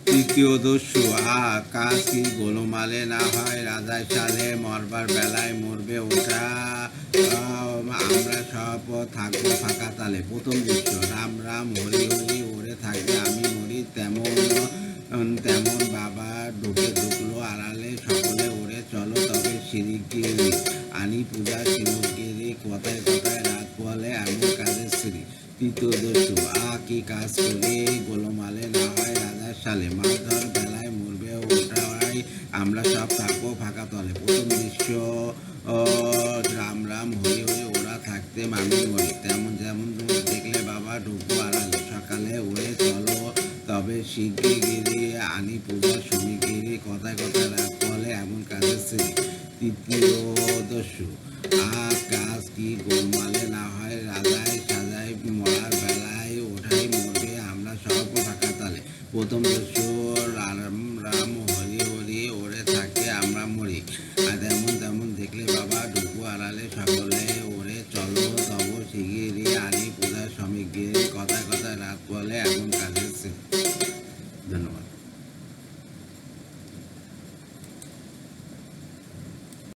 তৃতীয় দস্যু কাজ কি গোলমালে না হয়, রাজায় সালে মরবার বেলায় মরবে ওটা, আমরা সব থাকবো ফাঁকা তালে। প্রথম দৃশ্য রাম রাম হরি হরি ওরে থাকবে আমি মরি, তেমন তেমন বাবা ঢুকলো আড়ালে, সকলে ওরে চলো তবে শিগগিরি আনি পূজা শিগগিরি, কথায় কথায় রাত বলে এমন কাজের শ্রী। তৃতীয় দস্যু কি কাজ করে গোলমালে না হয়, রাজার সালে মাছ ধর বেলায় মরবে ওটাই, আমরা সব থাকবো ফাঁকা তলে। প্রথম দৃশ্য রাম রাম হরি হরি ওরা থাকতে আমি মরি, তেমন যেমন দেখলে বাবা ঢুকবো আড়ালে, সকালে ওরে চলো তবে শিগগিরি আনি পূজা শিগগিরি, কথায় কথায় রাত বলে এমন কাজের শ্রী। তৃতীয় দস্যু কাজ কি গোলমালে না হয়, রাজায় সাজায় মরার বেলায় ওঠাই মরবে, আমরা সব ফাঁকা তালে। প্রথম দস্যু রাম রাম হরি হরি ওরে থাকে আমরা মরি, আর তেমন তেমন দেখলে বাবা ঢুকু আড়ালে, সকলে ওরে চলো তব শিগগিরি আনি পূজা সামগ্রী, কথায় কথায় রাত বলে এমন কাজের। ধন্যবাদ।